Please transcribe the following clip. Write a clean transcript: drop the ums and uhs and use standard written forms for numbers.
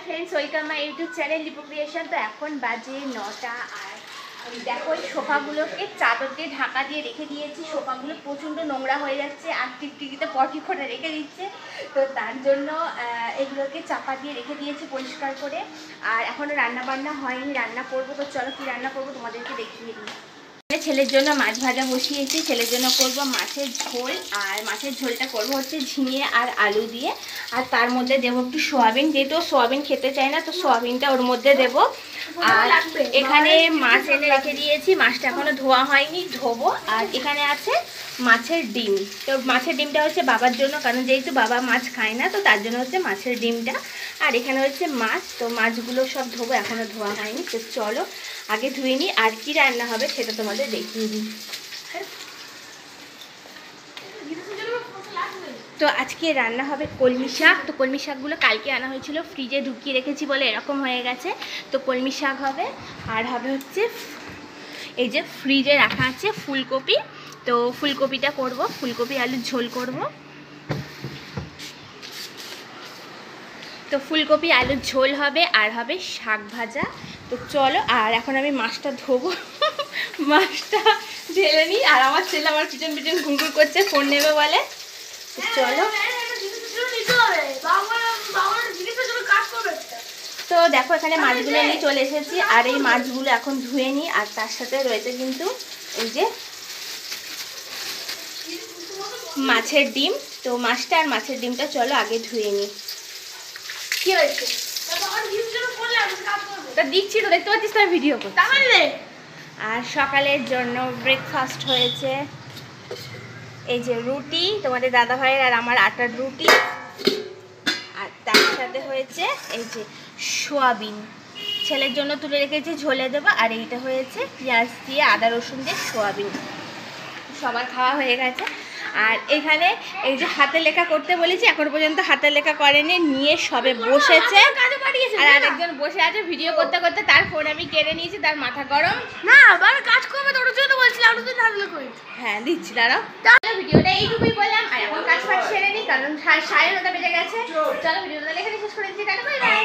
Friends, welcome my YouTube channel Lipu creation. তো এখন বাজে 9টা আর দেখো এই সোফাগুলোকে চাদর দিয়ে ঢাকা দিয়ে রেখে দিয়েছি। সোফাগুলো প্রচণ্ড নোংরা হয়ে যাচ্ছে আর টিকটিকিতে পটি করে রেখে দিচ্ছে। তো তার জন্য এগুলোকে চাপা দিয়ে রেখে দিয়েছি পরিষ্কার করে। আর এখনও রান্না বান্না হয়নি, রান্না করবো। তো চলো কি রান্না করবো তোমাদেরকে দেখিয়ে দিই। ছেলের জন্য মাছ ভাজা বসিয়েছি। ছেলের জন্য করব মাছের ঝোল, আর মাছের ঝোলটা করব হচ্ছে ঝিঙে আর আলু দিয়ে। আর তার মধ্যে দেবো একটু সোয়াবিন, যেহেতু সোয়াবিন খেতে চায় না তো সোয়াবিনটা ওর মধ্যে দেব। আর এখানে মাছ এনে রেখে দিয়েছি, মাছটা এখনো ধোয়া হয়নি, ধোবো। আর এখানে আছে মাছের ডিম। তো মাছের ডিমটা হচ্ছে বাবার জন্য, কারণ যেহেতু বাবা মাছ খায় না তো তার জন্য হচ্ছে মাছের ডিমটা। আর এখানে হচ্ছে মাছ, তো মাছগুলো সব ধোবো, এখনো ধোয়া হয়নি। তো চলো আগে ধুয়ে নিই, আর কি রান্না হবে সেটা তোমাদের দেখিয়ে দিই। তো আজকে রান্না হবে কলমি শাক। তো কলমি শাকগুলো কালকে আনা হয়েছিল, ফ্রিজে ঢুকিয়ে রেখেছি বলে এরকম হয়ে গেছে। তো কলমি শাক হবে, আর হবে হচ্ছে এই যে ফ্রিজে রাখা আছে ফুলকপি। তো ফুলকপিটা করব, ফুলকপি আলুর ঝোল করব। তো ফুলকপি আলুর ঝোল হবে, আর হবে শাক ভাজা। তো চলো, আর এখন আমি মাছটা ধোবো। মাছটা ঢেলে নিই। আর আমার ছেলে আমার পিছন পিছন ঘুরঘুর করছে, ফোন নেবে বলে। তো চলো। তো দেখো এখানে মাছগুলো নিয়ে চলে এসেছি, আর এই মাছগুলো এখন ধুয়ে নিই। আর তার সাথে রয়েছে কিন্তু এই যে মাছের ডিম। তো মাছটা আর মাছের ডিমটা চলো আগে ধুয়ে নিই। কি হয়েছে তা দিচ্ছি তো, দেখতে পাচ্ছিস তো ভিডিও করতে। আর সকালের জন্য ব্রেকফাস্ট হয়েছে এই যে রুটি, তোমাদের দাদা ভাইয়ের আর আমার আটার রুটি। আর তার সাথে হয়েছে এই যে সোয়াবিন, ছেলের জন্য তুলে রেখেছি ঝোলে দেবো। আর এইটা হয়েছে পেঁয়াজ দিয়ে আদা রসুন দিয়ে সোয়াবিন। সবার খাওয়া হয়ে গেছে। আর এখানে এই যে হাতে লেখা করতে বলেছি, এখনো পর্যন্ত হাতে লেখা করেনি, নিয়ে সবে বসেছে। আর আরেকজন বসে আছে ভিডিও করতে করতে, তার ফোন আমি কেড়ে নিয়েছি, তার মাথা গরম। না কাজ করবে তো, ওর জন্য বলছিলাম হ্যাঁ দিচ্ছি, দাঁড়াও। ভিডিওটা এইটুকুই বললাম, আর এখন কাজ ফাজ সেরে নিই, কারণ 9:30 বেজে গেছে। চলো ভিডিওটা এখানে শেষ করে দিচ্ছি। Tata bye bye.